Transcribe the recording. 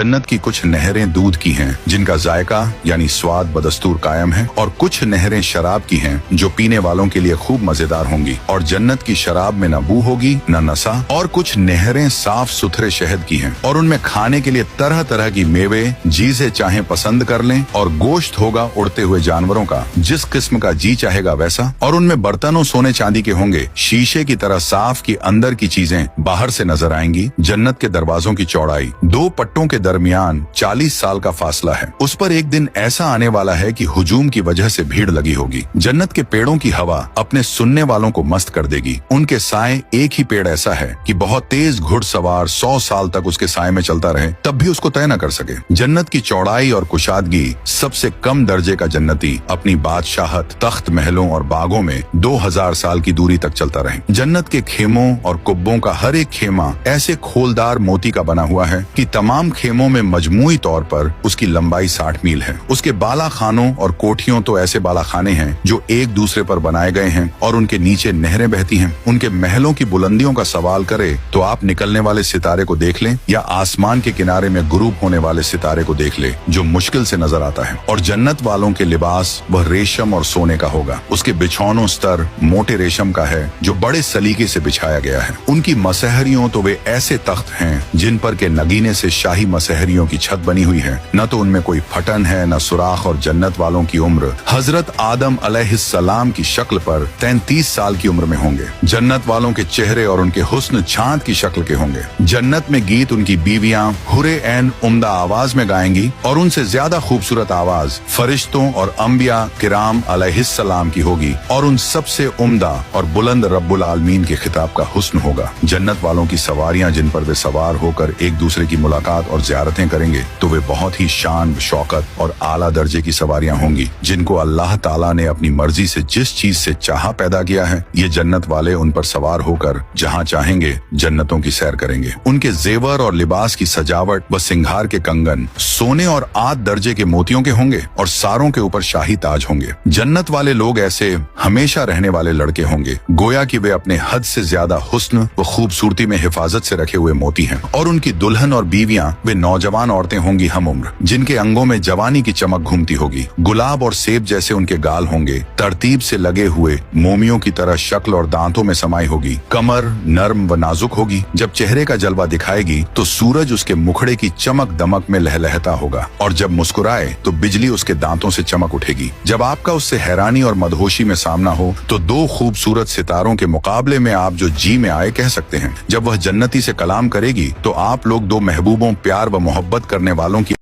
जन्नत की कुछ नहरें दूध की हैं, जिनका जायका यानी स्वाद बदस्तूर कायम है, और कुछ नहरें शराब की हैं, जो पीने वालों के लिए खूब मजेदार होंगी। और जन्नत की शराब में न बू होगी न नशा। और कुछ नहरें साफ सुथरे शहद की हैं, और उनमें खाने के लिए तरह तरह की मेवे जी से चाहे पसंद कर लें, और गोश्त होगा उड़ते हुए जानवरों का, जिस किस्म का जी चाहेगा वैसा। और उनमें बर्तनों सोने चांदी के होंगे, शीशे की तरह साफ कि अंदर की चीजें बाहर से नजर आएंगी। जन्नत के दरवाजों की चौड़ाई 2 पट्टों के दरमियान 40 साल का फासला है। उस पर एक दिन ऐसा आने वाला है कि हुजूम की वजह से भीड़ लगी होगी। जन्नत के पेड़ों की हवा अपने सुनने वालों को मस्त कर देगी। उनके साए, एक ही पेड़ ऐसा है कि बहुत तेज घुड़सवार 100 साल तक उसके साए में चलता रहे तब भी उसको तय न कर सके। जन्नत की चौड़ाई और कुशादगी सबसे कम दर्जे का जन्नती अपनी बादशाहत, तख्त महलों और बागों में 2000 साल की दूरी तक चलता रहे। जन्नत के खेमों और कुब्बों का हर एक खेमा ऐसे खोलदार मोती का बना हुआ है कि तमाम खेमों में मजमूई तौर पर उसकी लंबाई 60 मील है। उसके बाला खानों और कोठियों तो ऐसे बाला खाने हैं जो एक दूसरे पर बनाए गए हैं, और उनके नीचे नहरें बहती हैं। उनके महलों की बुलंदियों का सवाल करे तो आप निकलने वाले सितारे को देख लें, या आसमान के किनारे में गुरूब होने वाले सितारे को देख ले, जो मुश्किल से नजर आता है। और जन्नत वालों के लिबास वह रेशम और सोने का होगा। उसके बिछौनों स्तर मोटे रेशम का है, जो बड़े सलीके से बिछाया गया है। उनकी मसहरियों तो वे ऐसे तख्त हैं जिन पर के नगीने से शाही मसहरियों की छत बनी हुई है। न तो उनमें कोई फटन है न सुराख। और जन्नत वालों की उम्र हजरत आदम अलैहिस्सलाम की शक्ल पर 33 साल की उम्र में होंगे। जन्नत वालों के चेहरे और उनके हुस्न चांद की शक्ल के होंगे। जन्नत में गीत उनकी बीवियां हुरे ऐन उम्दा आवाज में गाएंगी, और उनसे ज्यादा खूबसूरत आवाज फरिश्तों और अंबिया किराम अलैहिस्सलाम की होगी। और उन सबसे उम्दा और बुलंद रब्बुल आलमीन के खिताब का हुस्न होगा। जन्नत वालों की सवारियां जिन पर वे सवार होकर एक दूसरे की मुलाकात और ज़ियारतें करेंगे, तो वे बहुत ही शान, शौकत और आला दर्जे की सवारियां होंगी, जिनको अल्लाह ताला ने अपनी मर्जी से जिस चीज से चाहा पैदा किया है। ये जन्नत वाले उन पर सवार होकर जहां चाहेंगे जन्नतों की सैर करेंगे। उनके जेवर और लिबास की सजावट व सिंगार के कंगन सोने और आद दर्जे के मोतियों के होंगे, और सारों के ऊपर शाही ताज होंगे। जन्नत वाले लोग ऐसे हमेशा रहने वाले लड़के होंगे, गोया कि वे अपने हद से ज्यादा हुस्न व खूबसूरती में हिफाजत से रखे हुए मोती हैं। और उनकी दुल्हन और बीवियां वे नौजवान औरतें होंगी हम उम्र, जिनके अंगों में जवानी की चमक घूमती होगी। गुलाब और सेब जैसे उनके गाल होंगे, तरतीब से लगे हुए मोमियों की तरह शक्ल और दांतों में समाई होगी। कमर नर्म व नाजुक होगी। जब चेहरे का जलवा दिखाएगी तो सूरज उसके मुखड़े की चमक दमक में लहलहता होगा, और जब मुस्कुराए तो बिजली उसके दांतों से चमक उठेगी। जब आपका उससे हैरानी और मदहोशी में सामना हो तो 2 खूबसूरत सितारों के मुकाबले में आप जो जी में आए कह सकते हैं। जब वह जन्नती से कलाम करेगी तो आप लोग 2 महबूबों, प्यार व मोहब्बत करने वालों की